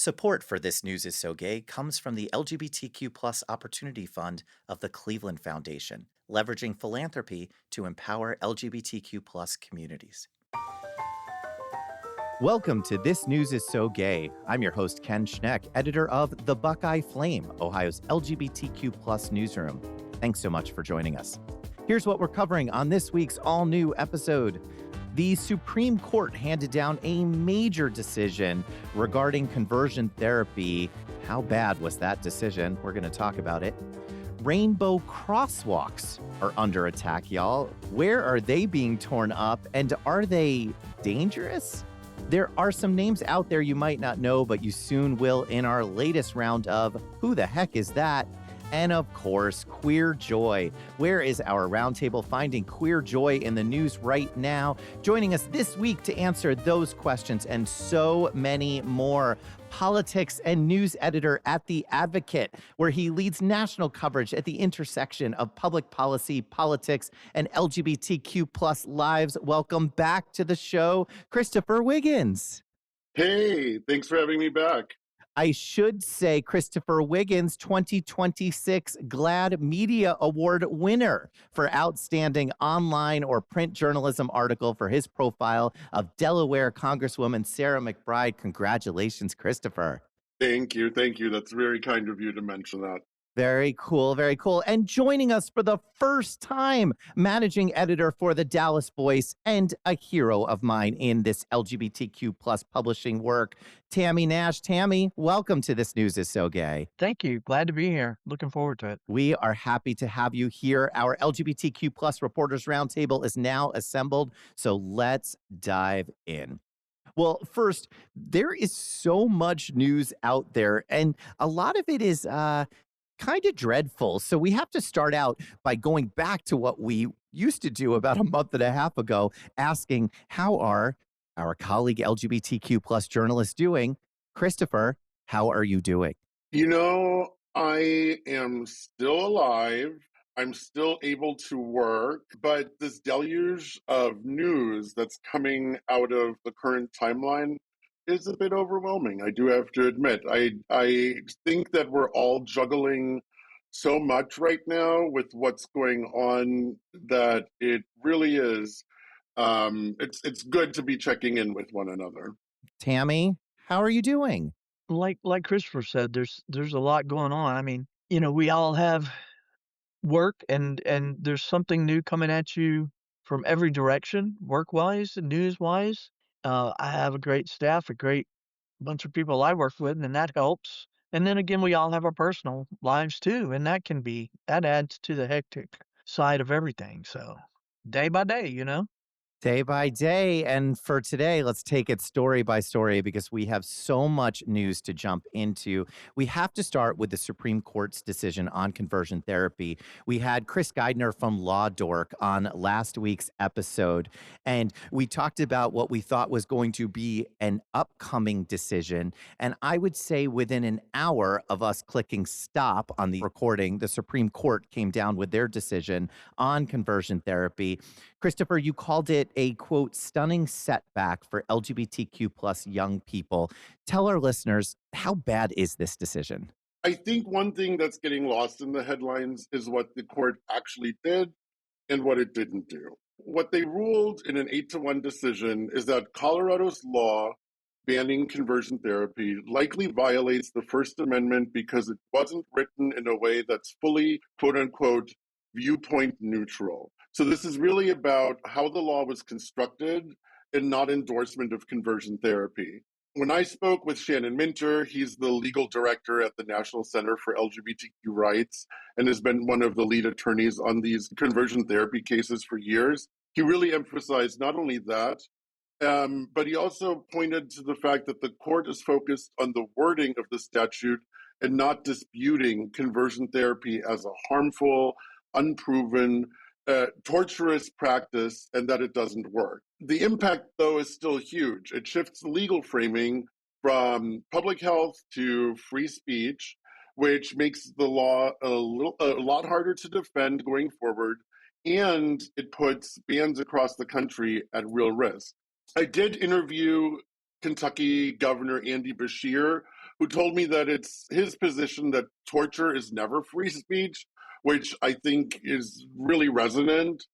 Support for This News is So Gay comes from the LGBTQ Opportunity Fund of the Cleveland Foundation, leveraging philanthropy to empower LGBTQ communities. Welcome to This News is So Gay. I'm your host, Ken Schneck, editor of The Buckeye Flame, Ohio's LGBTQ newsroom. Thanks so much for joining us. Here's what we're covering on this week's all-new episode. The Supreme Court handed down a major decision regarding conversion therapy. How bad was that decision? We're going to talk about it. Rainbow crosswalks are under attack, y'all. Where are they being torn up, and are they dangerous? There are some names out there you might not know, but you soon will in our latest round of Who the Heck Is That? And of course, queer joy. Where is our roundtable finding queer joy in the news right now? Joining us this week to answer those questions and so many more. Politics and news editor at The Advocate, where he leads national coverage at the intersection of public policy, politics, and LGBTQ lives. Welcome back to the show, Christopher Wiggins. Hey, thanks for having me back. I should say Christopher Wiggins, 2026 GLAAD Media Award winner for outstanding online or print journalism article for his profile of Delaware Congresswoman Sarah McBride. Congratulations, Christopher. Thank you. That's very kind of you to mention that. Very cool, very cool. And joining us for the first time, managing editor for the Dallas Voice and a hero of mine in this LGBTQ publishing work, Tammye Nash. Tammye, welcome to This News is So Gay. Thank you. Glad to be here. Looking forward to it. We are happy to have you here. Our LGBTQ Reporters Roundtable is now assembled, so let's dive in. Well, first, there is so much news out there, and a lot of it is kind of dreadful. So we have to start out by going back to what we used to do about a month and a half ago, asking how are our colleague LGBTQ journalists doing? Christopher, how are you doing? You know, I am still alive. I'm still able to work, but this deluge of news that's coming out of the current timeline is a bit overwhelming. I do have to admit. I think that we're all juggling so much right now with what's going on that it really is. It's good to be checking in with one another. Tammye, how are you doing? Like Christopher said, there's a lot going on. I mean, we all have work and there's something new coming at you from every direction, work-wise and news-wise. I have a great staff, a great bunch of people I work with, and that helps. And then again, we all have our personal lives too, and that adds to the hectic side of everything. So day by day, Day by day. And for today, let's take it story by story because we have so much news to jump into. We have to start with the Supreme Court's decision on conversion therapy. We had Chris Geidner from Law Dork on last week's episode, and we talked about what we thought was going to be an upcoming decision. And I would say within an hour of us clicking stop on the recording, the Supreme Court came down with their decision on conversion therapy. Christopher, you called it a, quote, stunning setback for LGBTQ young people. Tell our listeners, how bad is this decision? I think one thing that's getting lost in the headlines is what the court actually did and what it didn't do. What they ruled in an 8-1 decision is that Colorado's law banning conversion therapy likely violates the First Amendment because it wasn't written in a way that's fully, quote unquote, viewpoint neutral. So this is really about how the law was constructed and not endorsement of conversion therapy. When I spoke with Shannon Minter, he's the legal director at the National Center for LGBTQ Rights and has been one of the lead attorneys on these conversion therapy cases for years. He really emphasized not only that, but he also pointed to the fact that the court is focused on the wording of the statute and not disputing conversion therapy as a harmful, unproven, torturous practice and that it doesn't work. The impact, though, is still huge. It shifts the legal framing from public health to free speech, which makes the law a lot harder to defend going forward, and it puts bans across the country at real risk. I did interview Kentucky Governor Andy Beshear who told me that it's his position that torture is never free speech, which I think is really resonant.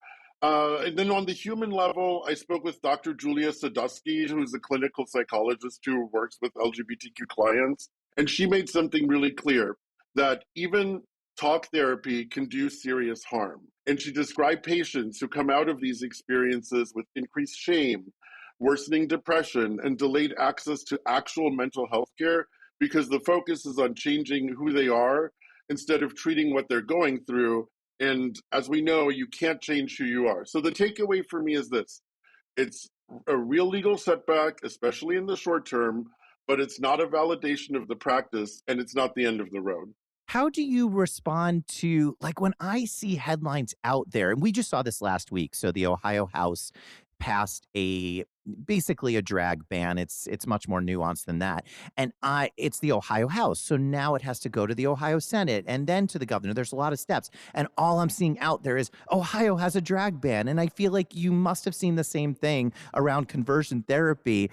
And then on the human level, I spoke with Dr. Julia Sadusky, who's a clinical psychologist who works with LGBTQ clients. And she made something really clear that even talk therapy can do serious harm. And she described patients who come out of these experiences with increased shame, worsening depression, and delayed access to actual mental health care because the focus is on changing who they are instead of treating what they're going through. And as we know, you can't change who you are. So the takeaway for me is this: it's a real legal setback, especially in the short term, but it's not a validation of the practice, and it's not the end of the road. How do you respond to, like, when I see headlines out there, and we just saw this last week. So the Ohio House passed basically a drag ban. It's much more nuanced than that. And it's the Ohio House. So now it has to go to the Ohio Senate and then to the governor. There's a lot of steps. And all I'm seeing out there is Ohio has a drag ban. And I feel like you must have seen the same thing around conversion therapy.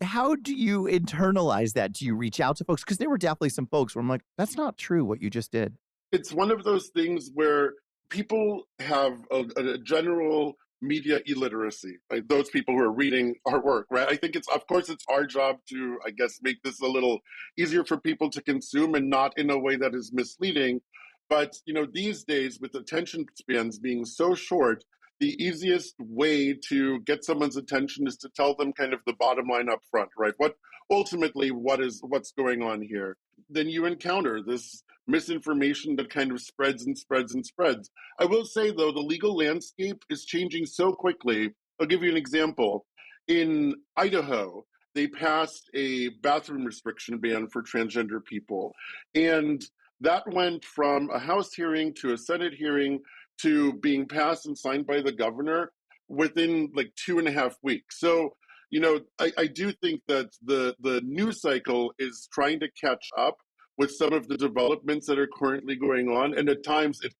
How do you internalize that? Do you reach out to folks? Because there were definitely some folks where I'm like, that's not true what you just did. It's one of those things where people have a general media illiteracy, like those people who are reading our work, right? I think of course, it's our job to, I guess, make this a little easier for people to consume and not in a way that is misleading. But, these days with attention spans being so short, the easiest way to get someone's attention is to tell them kind of the bottom line up front, right? What's going on here? Then you encounter this misinformation that kind of spreads and spreads and spreads. I will say, though, the legal landscape is changing so quickly. I'll give you an example. In Idaho, they passed a bathroom restriction ban for transgender people. And that went from a House hearing to a Senate hearing to being passed and signed by the governor within like 2.5 weeks. So, I do think that the news cycle is trying to catch up with some of the developments that are currently going on, and at times it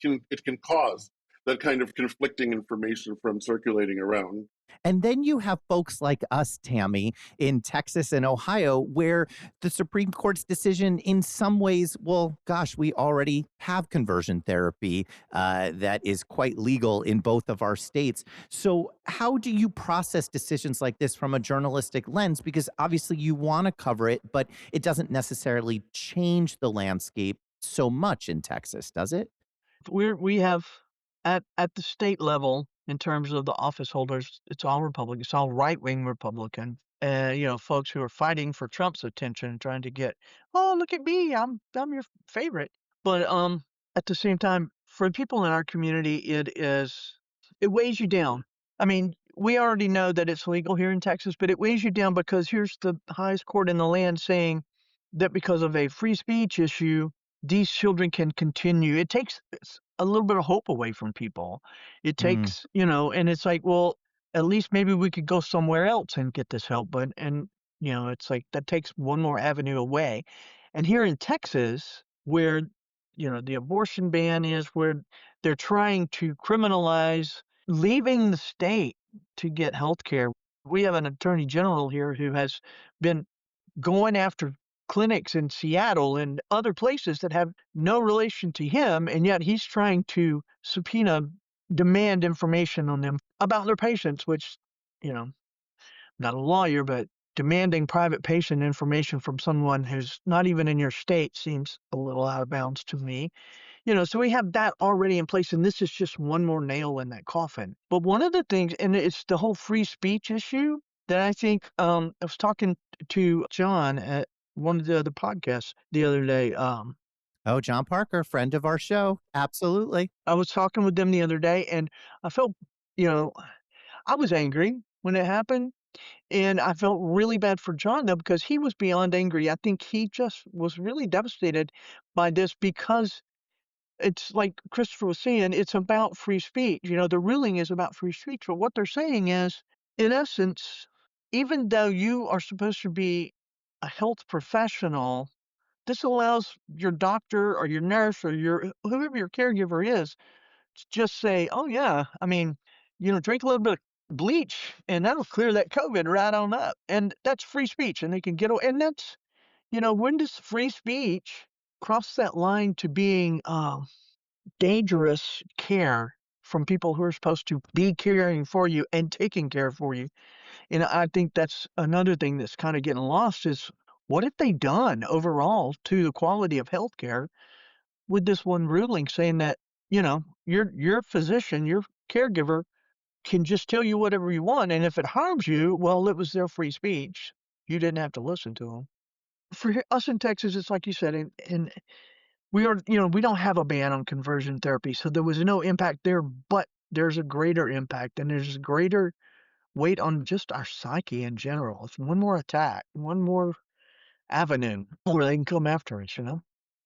can cause that kind of conflicting information from circulating around. And then you have folks like us, Tammye, in Texas and Ohio, where the Supreme Court's decision, in some ways, well, gosh, we already have conversion therapy that is quite legal in both of our states. So how do you process decisions like this from a journalistic lens? Because obviously you want to cover it, but it doesn't necessarily change the landscape so much in Texas, does it? We have at the state level, in terms of the office holders, it's all Republican. It's all right-wing Republican. Folks who are fighting for Trump's attention, trying to get, oh, look at me, I'm your favorite. But at the same time, for people in our community, it weighs you down. I mean, we already know that it's legal here in Texas, but it weighs you down because here's the highest court in the land saying that because of a free speech issue, these children can continue. It takes a little bit of hope away from people. It Mm. takes, and it's like, well, at least maybe we could go somewhere else and get this help. It's like that takes one more avenue away. And here in Texas, where, the abortion ban is, where they're trying to criminalize leaving the state to get health care. We have an attorney general here who has been going after clinics in Seattle and other places that have no relation to him, and yet he's trying to demand information on them about their patients, which, I'm not a lawyer, but demanding private patient information from someone who's not even in your state seems a little out of bounds to me. So we have that already in place, and this is just one more nail in that coffin. But one of the things, and it's the whole free speech issue that I think, I was talking to John at one of the other podcasts the other day. Oh, John Parker, friend of our show. Absolutely. I was talking with them the other day, and I felt, you know, I was angry when it happened, and I felt really bad for John, though, because he was beyond angry. I think he just was really devastated by this because it's like Christopher was saying, it's about free speech. The ruling is about free speech. But what they're saying is, in essence, even though you are supposed to be a health professional, this allows your doctor or your nurse or whoever your caregiver is to just say, oh yeah, I mean, drink a little bit of bleach and that'll clear that COVID right on up. And that's free speech and they can get away. And that's, When does free speech cross that line to being dangerous care from people who are supposed to be caring for you and taking care for you? And I think that's another thing that's kind of getting lost is what have they done overall to the quality of healthcare with this one ruling saying that, your physician, your caregiver can just tell you whatever you want, and if it harms you, well, it was their free speech. You didn't have to listen to them. For us in Texas, it's like you said, and we don't have a ban on conversion therapy, so there was no impact there, but there's a greater impact, and there's a greater weight on just our psyche in general. It's one more attack, one more avenue where they can come after us.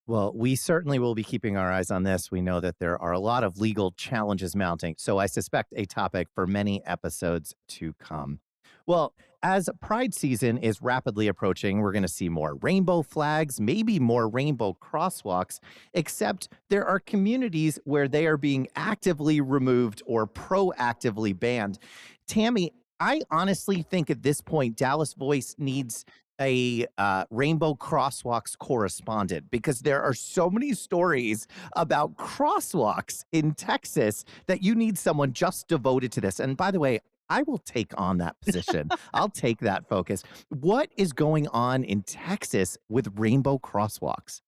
Well, we certainly will be keeping our eyes on this. We know that there are a lot of legal challenges mounting, so I suspect a topic for many episodes to come. Well, as Pride season is rapidly approaching, we're going to see more rainbow flags, maybe more rainbow crosswalks, except there are communities where they are being actively removed or proactively banned. Tammye, I honestly think at this point, Dallas Voice needs a rainbow crosswalks correspondent because there are so many stories about crosswalks in Texas that you need someone just devoted to this. And by the way, I will take on that position. I'll take that focus. What is going on in Texas with rainbow crosswalks?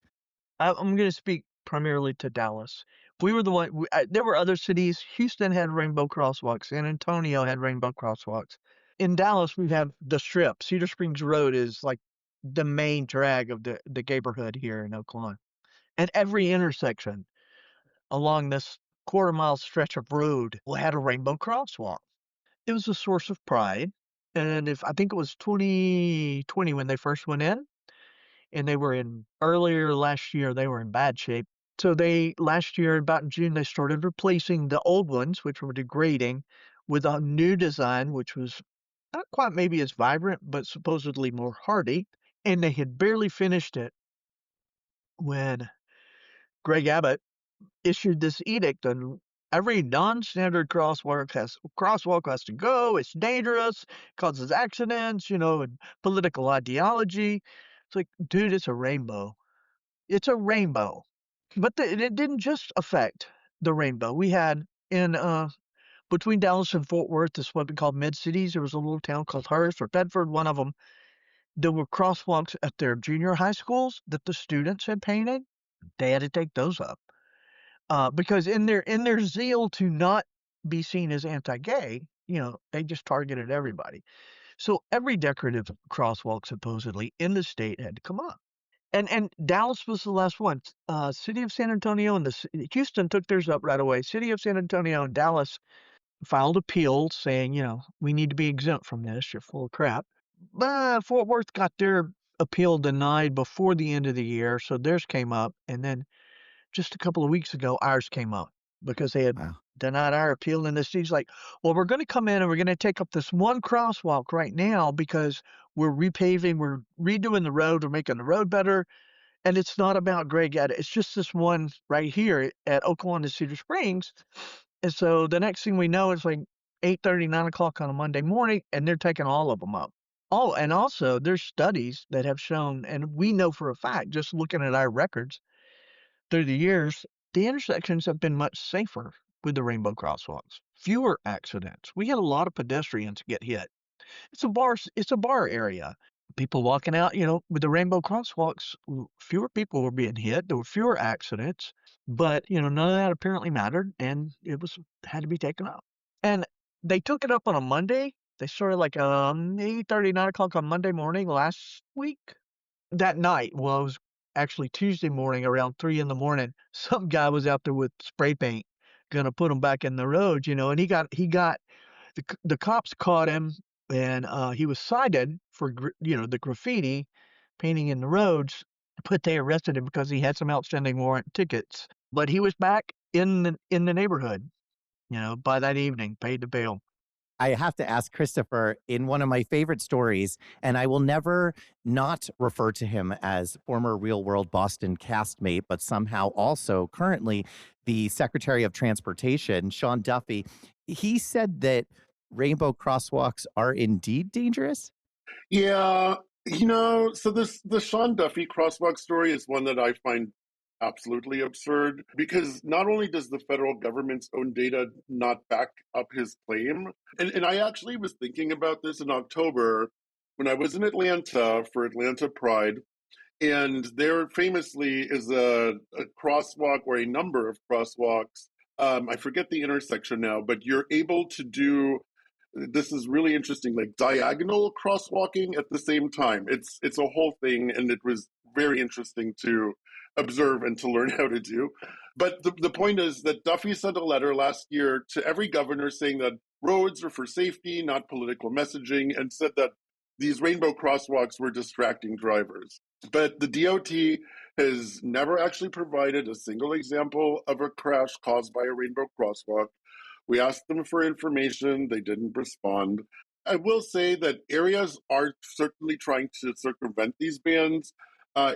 I'm going to speak primarily to Dallas. We were the one. There were other cities. Houston had rainbow crosswalks. San Antonio had rainbow crosswalks. In Dallas, we have the Strip. Cedar Springs Road is like the main drag of the neighborhood here in Oklahoma. And every intersection along this quarter-mile stretch of road had a rainbow crosswalk. It was a source of pride. And I think it was 2020 when they first went in, and they were in earlier last year, they were in bad shape. So last year, about in June, they started replacing the old ones, which were degrading, with a new design, which was not quite maybe as vibrant, but supposedly more hardy. And they had barely finished it when Greg Abbott issued this edict and every non-standard crosswalk has to go. It's dangerous, causes accidents, and political ideology. It's like, dude, it's a rainbow. It's a rainbow. But it didn't just affect the rainbow. We had in between Dallas and Fort Worth, is what we call mid cities. There was a little town called Hurst or Bedford, one of them. There were crosswalks at their junior high schools that the students had painted. They had to take those up because in their zeal to not be seen as anti-gay, they just targeted everybody. So every decorative crosswalk supposedly in the state had to come up. And Dallas was the last one. City of San Antonio and Houston took theirs up right away. City of San Antonio and Dallas filed appeals saying, we need to be exempt from this. You're full of crap. But Fort Worth got their appeal denied before the end of the year, so theirs came up. And then just a couple of weeks ago, ours came up because they had Wow. denied our appeal. And the city's like, well, we're going to come in and we're going to take up this one crosswalk right now because we're repaving, we're redoing the road, we're making the road better. And it's not about Greg Abbott. It's just this one right here at Oklahoma Cedar Springs. And so the next thing we know, it's like 8:30, 9 o'clock on a Monday morning, and they're taking all of them up. Oh, and also there's studies that have shown, and we know for a fact, just looking at our records through the years, the intersections have been much safer with the rainbow crosswalks. Fewer accidents. We had a lot of pedestrians get hit. It's a bar area. People walking out, with the rainbow crosswalks, fewer people were being hit. There were fewer accidents, but none of that apparently mattered, and it had to be taken up. And they took it up on a Monday. They started like 8:30, 9 o'clock on Monday morning last week. That night, well, it was actually Tuesday morning around 3 in the morning. Some guy was out there with spray paint, gonna put them back in the road, and he got the cops caught him, and he was cited for the graffiti painting in the roads, but they arrested him because he had some outstanding warrant tickets. But he was back in the neighborhood, by that evening, paid the bail. I have to ask Christopher in one of my favorite stories, and I will never not refer to him as former Real World Boston castmate, but somehow also currently the Secretary of Transportation, Sean Duffy. He said that rainbow crosswalks are indeed dangerous. Yeah, So the Sean Duffy crosswalk story is one that I find absolutely absurd because not only does the federal government's own data not back up his claim, and I actually was thinking about this in October when I was in Atlanta for Atlanta Pride, and there famously is a crosswalk or a number of crosswalks. I forget the intersection now, but you're able to do this is really interesting, like diagonal crosswalking at the same time. It's a whole thing, and it was very interesting to observe and to learn how to do. But the point is that Duffy sent a letter last year to every governor saying that roads are for safety, not political messaging, and said that these rainbow crosswalks were distracting drivers. But the DOT has never actually provided a single example of a crash caused by a rainbow crosswalk. We asked them for information, they didn't respond. I will say that areas are certainly trying to circumvent these bans.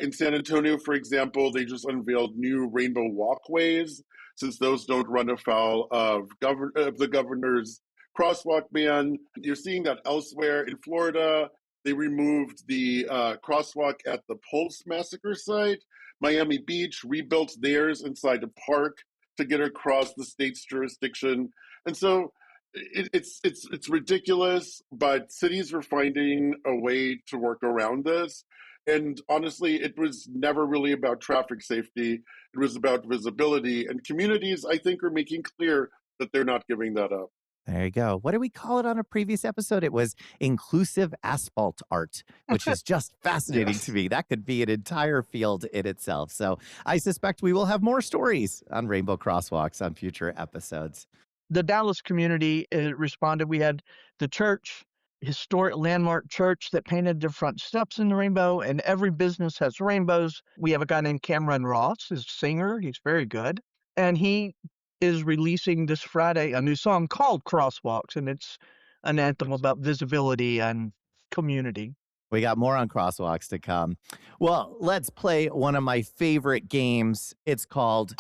In San Antonio, for example, they just unveiled new rainbow walkways, since those don't run afoul of the governor's crosswalk ban. You're seeing that elsewhere in Florida. They removed the crosswalk at the Pulse massacre site. Miami Beach rebuilt theirs inside a park to get across the state's jurisdiction. And so it's ridiculous, but cities are finding a way to work around this. And honestly, it was never really about traffic safety. It was about visibility. And communities, I think, are making clear that they're not giving that up. There you go. What did we call it on a previous episode? It was inclusive asphalt art, which is just fascinating Yes. to me. That could be an entire field in itself. So I suspect we will have more stories on rainbow crosswalks on future episodes. The Dallas community responded. We had the church, historic landmark church that painted their front steps in the rainbow, and every business has rainbows. We have a guy named Cameron Ross, he's a singer. He's very good. And he is releasing this Friday a new song called Crosswalks, and it's an anthem about visibility and community. We got more on crosswalks to come. Well, let's play one of my favorite games. It's called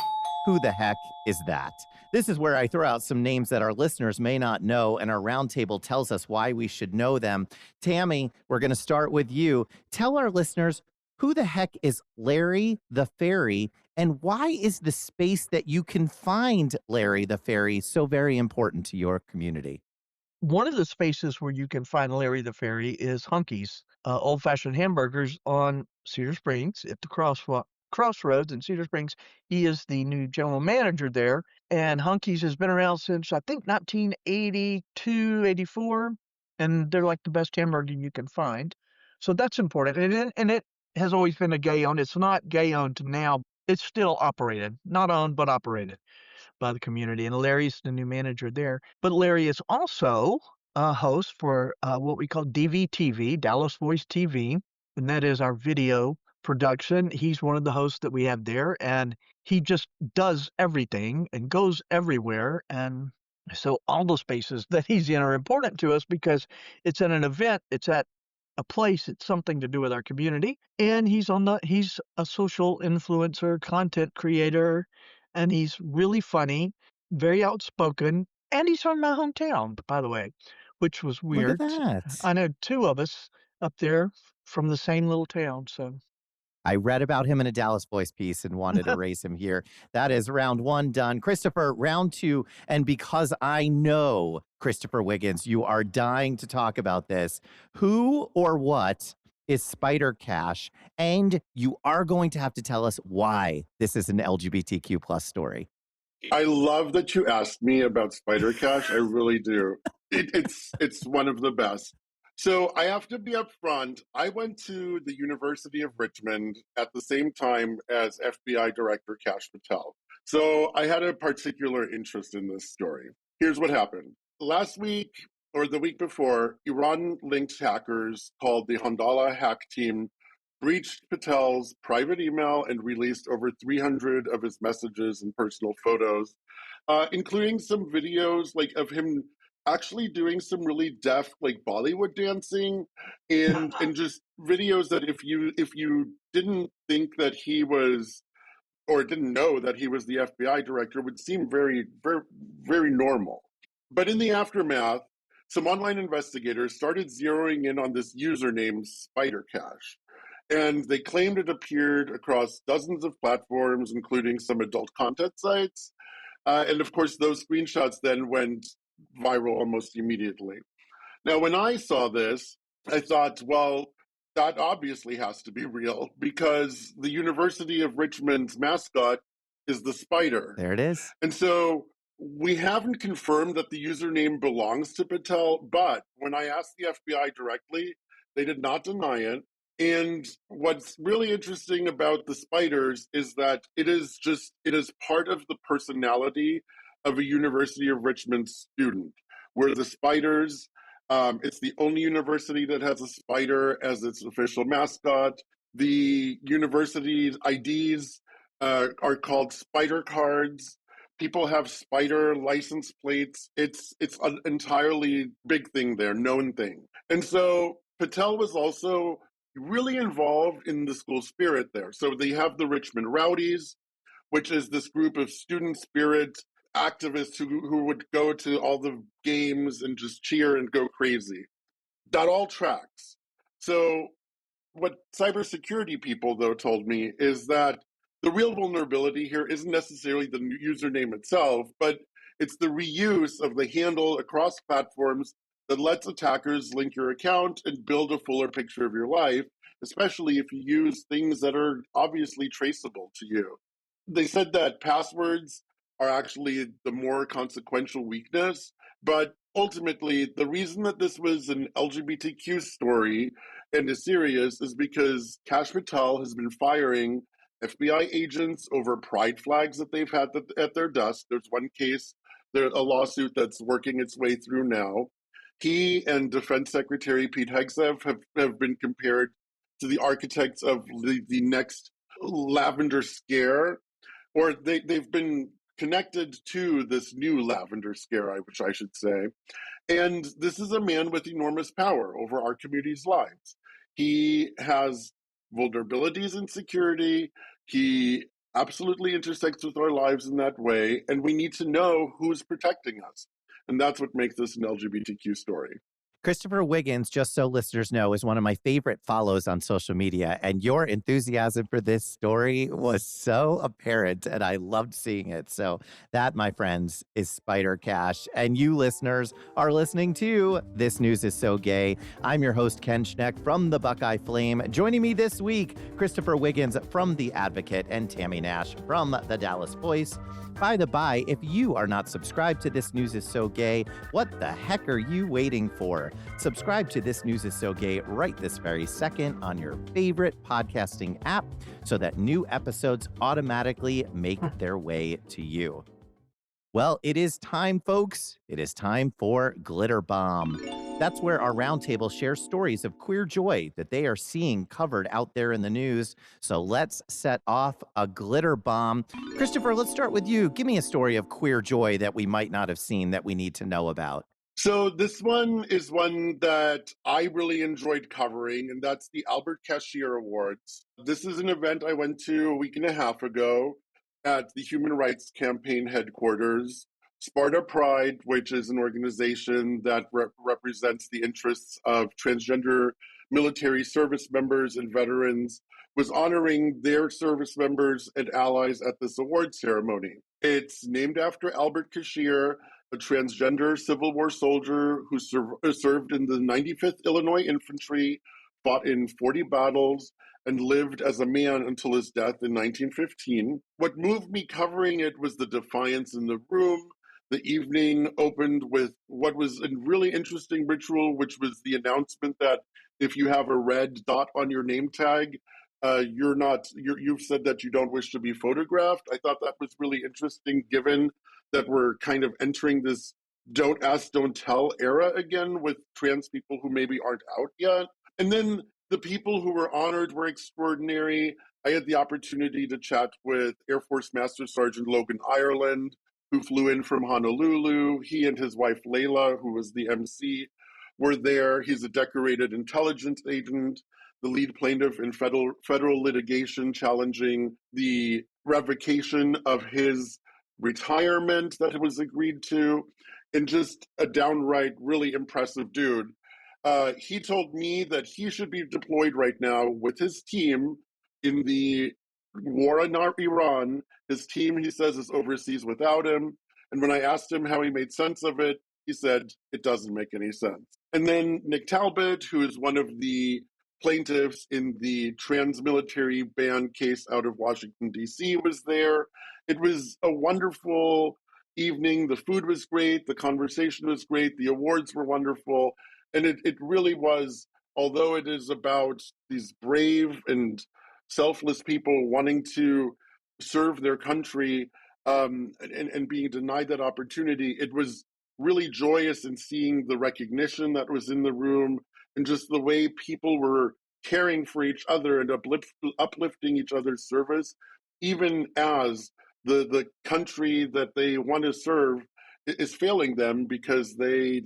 Who the Heck Is That? This is where I throw out some names that our listeners may not know, and our roundtable tells us why we should know them. Tammye, we're going to start with you. Tell our listeners, who the heck is Larry the Fairy, and why is the space that you can find Larry the Fairy so very important to your community? One of the spaces where you can find Larry the Fairy is Hunky's, old-fashioned hamburgers on Cedar Springs at the crossroads in Cedar Springs. He is the new general manager there, and Hunky's has been around since, I think, 1982, 84, and they're like the best hamburger you can find. So that's important, and it has always been a gay-owned. It's not gay-owned now. It's still operated, not owned, but operated by the community, and Larry's the new manager there. But Larry is also a host for what we call DVTV, Dallas Voice TV, and that is our video production. He's one of the hosts that we have there, and he just does everything and goes everywhere. And so all the spaces that he's in are important to us because it's at an event, it's at a place, it's something to do with our community. And he's a social influencer, content creator, and he's really funny, very outspoken, and he's from my hometown, by the way, which was Look at weird. that. I know two of us up there from the same little town, so I read about him in a Dallas Voice piece and wanted to raise him here. That is round one done. Christopher, round two. And because I know Christopher Wiggins, you are dying to talk about this. Who or what is Spiderkash? And you are going to have to tell us why this is an LGBTQ plus story. I love that you asked me about Spiderkash. I really do. It's one of the best. So I have to be upfront. I went to the University of Richmond at the same time as FBI Director Kash Patel. So I had a particular interest in this story. Here's what happened. Last week, or the week before, Iran-linked hackers called the Handala hack team breached Patel's private email and released over 300 of his messages and personal photos, including some videos like of him actually doing some really deft like Bollywood dancing and just videos that if you didn't think that he was or didn't know that he was the FBI director would seem very, very, very normal. But in the aftermath, some online investigators started zeroing in on this user named Spiderkash. And they claimed it appeared across dozens of platforms, including some adult content sites. And of course, those screenshots then went viral almost immediately. Now, when I saw this, I thought, well, that obviously has to be real because the University of Richmond's mascot is the spider. There it is. And so we haven't confirmed that the username belongs to Patel, but when I asked the FBI directly, they did not deny it. And what's really interesting about the spiders is that it is part of the personality of a University of Richmond student, where the spiders, it's the only university that has a spider as its official mascot. The university's IDs are called spider cards. People have spider license plates. It's an entirely big thing there, known thing. And so Patel was also really involved in the school spirit there. So they have the Richmond Rowdies, which is this group of student spirit activists who would go to all the games and just cheer and go crazy. That all tracks. So what cybersecurity people, though, told me is that the real vulnerability here isn't necessarily the username itself, but it's the reuse of the handle across platforms that lets attackers link your account and build a fuller picture of your life, especially if you use things that are obviously traceable to you. They said that passwords are actually the more consequential weakness, but ultimately, the reason that this was an LGBTQ story and is serious is because Kash Patel has been firing FBI agents over pride flags that they've had at their desk. There's one case, there's a lawsuit that's working its way through now. He and Defense Secretary Pete Hegseth have been compared to the architects of the next lavender scare, or they've been connected to this new lavender scare, which I should say. And this is a man with enormous power over our community's lives. He has vulnerabilities and security. He absolutely intersects with our lives in that way. And we need to know who's protecting us. And that's what makes this an LGBTQ story. Christopher Wiggins, just so listeners know, is one of my favorite follows on social media, and your enthusiasm for this story was so apparent, and I loved seeing it. So that, my friends, is Spiderkash, and you listeners are listening to This News is So Gay. I'm your host, Ken Schneck from the Buckeye Flame. Joining me this week, Christopher Wiggins from The Advocate and Tammye Nash from The Dallas Voice. By the by, if you are not subscribed to This News is So Gay, what the heck are you waiting for? Subscribe to This News is So Gay right this very second on your favorite podcasting app so that new episodes automatically make their way to you. Well, it is time, folks. It is time for Glitter Bomb. That's where our roundtable shares stories of queer joy that they are seeing covered out there in the news. So let's set off a glitter bomb. Christopher, let's start with you. Give me a story of queer joy that we might not have seen that we need to know about. So this one is one that I really enjoyed covering, and that's the Albert Cashier Awards. This is an event I went to a week and a half ago at the Human Rights Campaign headquarters. Sparta Pride, which is an organization that represents the interests of transgender military service members and veterans, was honoring their service members and allies at this award ceremony. It's named after Albert Cashier, a transgender Civil War soldier who served in the 95th Illinois Infantry, fought in 40 battles, and lived as a man until his death in 1915. What moved me covering it was the defiance in the room. The evening opened with what was a really interesting ritual, which was the announcement that if you have a red dot on your name tag, you've said that you don't wish to be photographed. I thought that was really interesting, given that we're kind of entering this don't ask, don't tell era again with trans people who maybe aren't out yet. And then the people who were honored were extraordinary. I had the opportunity to chat with Air Force Master Sergeant Logan Ireland, who flew in from Honolulu. He and his wife, Layla, who was the MC, were there. He's a decorated intelligence agent, the lead plaintiff in federal litigation challenging the revocation of his retirement that was agreed to. and just a downright really impressive dude. He told me that he should be deployed right now with his team in the war on Iran. His team, he says, is overseas without him. And when I asked him how he made sense of it, he said, it doesn't make any sense. And then Nick Talbot, who is one of the plaintiffs in the trans-military ban case out of Washington, D.C., was there. It was a wonderful evening. The food was great. The conversation was great. The awards were wonderful. And it really was, although it is about these brave and selfless people wanting to serve their country and being denied that opportunity, it was really joyous in seeing the recognition that was in the room and just the way people were caring for each other and uplifting each other's service, even as the country that they want to serve is failing them because they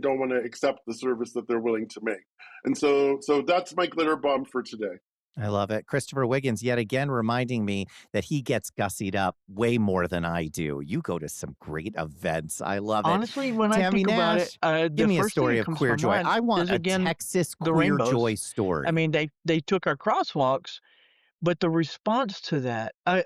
don't want to accept the service that they're willing to make. And so that's my glitter bomb for today. I love it. Christopher Wiggins, yet again, reminding me that he gets gussied up way more than I do. You go to some great events. I love it. Honestly, when I Tammye think about Nash, it, give the me a first thing story that of comes queer to joy. mind I want is, a again, Texas the queer rainbows. joy story. I mean, they took our crosswalks, but the response to that, I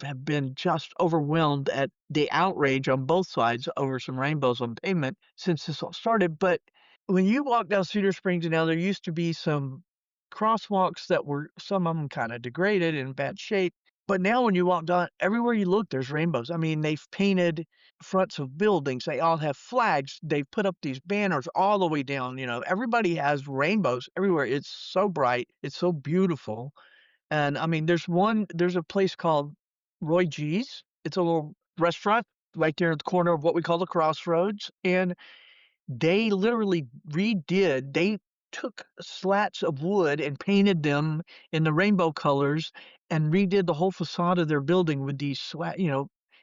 have been just overwhelmed at the outrage on both sides over some rainbows on pavement since this all started. But when you walk down Cedar Springs now, there used to be some crosswalks that were, some of them kind of degraded and in bad shape. But now when you walk down, everywhere you look, there's rainbows. I mean, they've painted fronts of buildings. They all have flags. They've put up these banners all the way down. You know, everybody has rainbows everywhere. It's so bright. It's so beautiful. And I mean, there's a place called Roy G's. It's a little restaurant right there at the corner of what we call the Crossroads. And they literally they took slats of wood and painted them in the rainbow colors and redid the whole facade of their building with these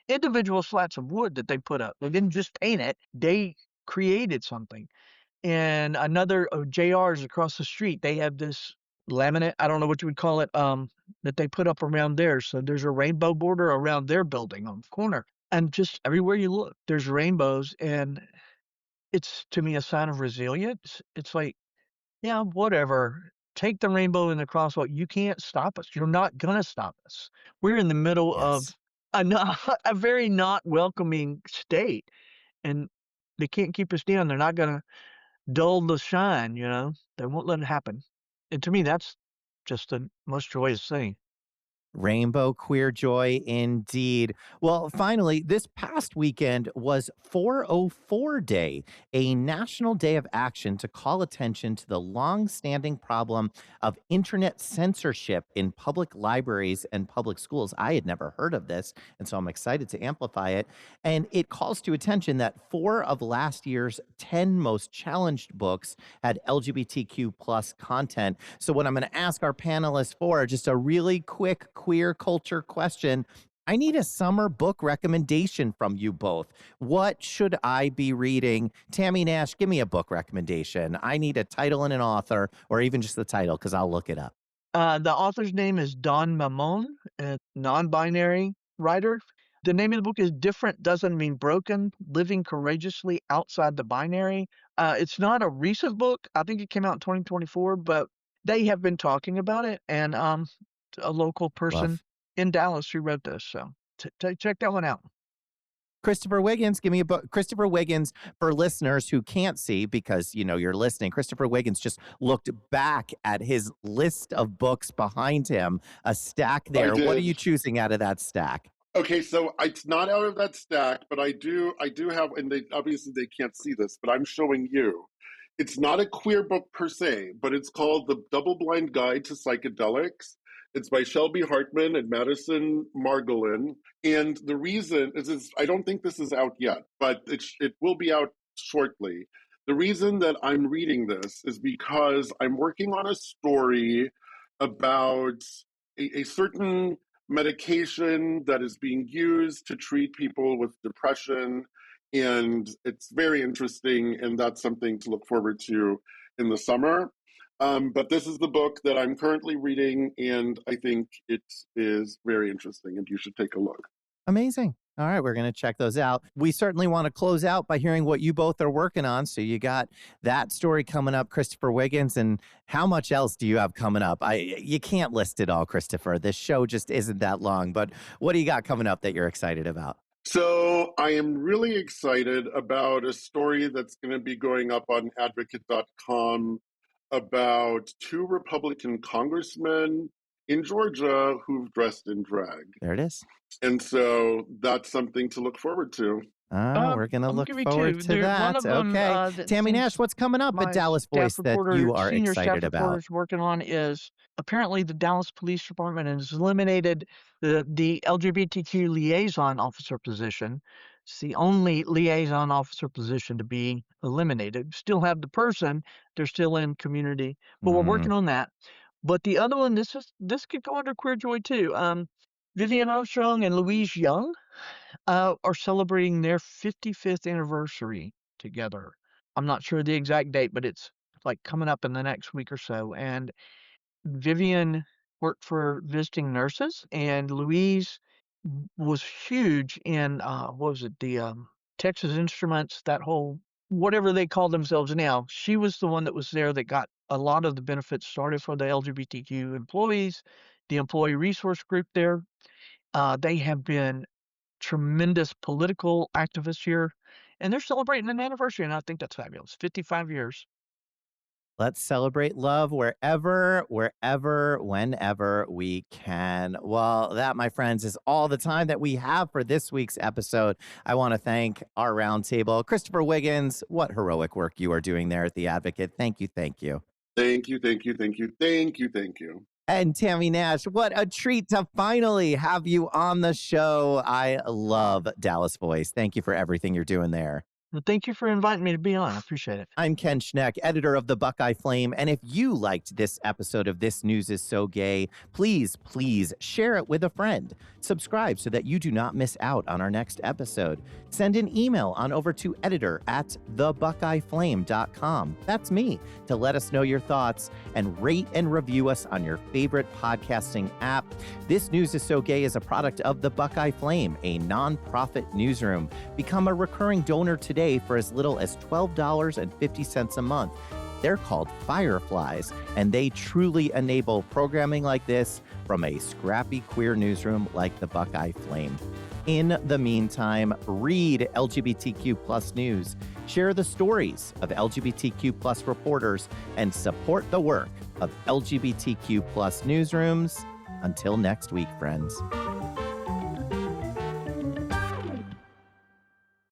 individual slats of wood that they put up. They didn't just paint it, they created something. And another of JR's across the street, they have this laminate, I don't know what you would call it, that they put up around there. So there's a rainbow border around their building on the corner. And just everywhere you look, there's rainbows. And it's, to me, a sign of resilience. It's like, yeah, whatever. Take the rainbow and the crosswalk. You can't stop us. You're not gonna stop us. We're in the middle of Yes. a very not welcoming state, and they can't keep us down. They're not gonna dull the shine, you know? They won't let it happen. And to me, that's just the most joyous thing. Rainbow queer joy indeed. Well, finally, this past weekend was 404 Day, a national day of action to call attention to the long-standing problem of internet censorship in public libraries and public schools. I had never heard of this, and so I'm excited to amplify it. And it calls to attention that 4 of last year's 10 most challenged books had LGBTQ plus content. So what I'm going to ask our panelists for, just a really quick queer culture question. I need a summer book recommendation from you both. What should I be reading? Tammye Nash, give me a book recommendation. I need a title and an author, or even just the title, because I'll look it up. The author's name is Don Mamon, a non-binary writer. The name of the book is Different Doesn't Mean Broken, Living Courageously Outside the Binary. It's not a recent book. I think it came out in 2024, but they have been talking about it, and a local person Love. in Dallas who wrote this. So check that one out. Christopher Wiggins, give me a book. Christopher Wiggins, for listeners who can't see because, you're listening, Christopher Wiggins just looked back at his list of books behind him, a stack there. What are you choosing out of that stack? Okay, so it's not out of that stack, but I do have, and they obviously they can't see this, but I'm showing you. It's not a queer book per se, but it's called The Double-Blind Guide to Psychedelics. It's by Shelby Hartman and Madison Margolin. And the reason is I don't think this is out yet, but it will be out shortly. The reason that I'm reading this is because I'm working on a story about a certain medication that is being used to treat people with depression. And it's very interesting, and that's something to look forward to in the summer. But this is the book that I'm currently reading, and I think it is very interesting, and you should take a look. Amazing. All right, we're going to check those out. We certainly want to close out by hearing what you both are working on. So you got that story coming up, Christopher Wiggins, and how much else do you have coming up? You can't list it all, Christopher. This show just isn't that long, but what do you got coming up that you're excited about? So I am really excited about a story that's going to be going up on advocate.com about two Republican congressmen in Georgia who've dressed in drag. There it is. And so that's something to look forward to. We're going to I'll look give you forward two. to There, that. one of them, Okay. that Tammye Nash, seems what's coming up my at Dallas Voice staff that reporter, you are senior excited staff reporter about? is working on is apparently the Dallas Police Department has eliminated the LGBTQ liaison officer position. It's the only liaison officer position to be eliminated. Still have the person, they're still in community, but we're working on that. But the other one, this could go under Queer Joy too. Vivian Armstrong and Louise Young are celebrating their 55th anniversary together. I'm not sure the exact date, but it's like coming up in the next week or so. And Vivian worked for visiting nurses, and Louise was huge in what was it, the Texas Instruments, that whole whatever they call themselves now. She was the one that was there that got a lot of the benefits started for the LGBTQ employees, the employee resource group there. They have been tremendous political activists here, and they're celebrating an anniversary, and I think that's fabulous. 55 years. Let's celebrate love wherever, whenever we can. Well, that, my friends, is all the time that we have for this week's episode. I want to thank our roundtable. Christopher Wiggins, what heroic work you are doing there at The Advocate. Thank you, thank you. Thank you, thank you, thank you, thank you, thank you. And Tammye Nash, what a treat to finally have you on the show. I love Dallas Voice. Thank you for everything you're doing there. Well, thank you for inviting me to be on. I appreciate it. I'm Ken Schneck, editor of the Buckeye Flame. And if you liked this episode of This News is So Gay, please share it with a friend. Subscribe so that you do not miss out on our next episode. Send an email on over to editor@thebuckeyeflame.com. That's me, to let us know your thoughts, and rate and review us on your favorite podcasting app. This News is So Gay is a product of the Buckeye Flame, a nonprofit newsroom. Become a recurring donor today for as little as $12.50 a month. They're called Fireflies, and they truly enable programming like this from a scrappy queer newsroom like the Buckeye Flame. In the meantime, read LGBTQ plus news, share the stories of LGBTQ plus reporters, and support the work of LGBTQ plus newsrooms. Until next week, friends.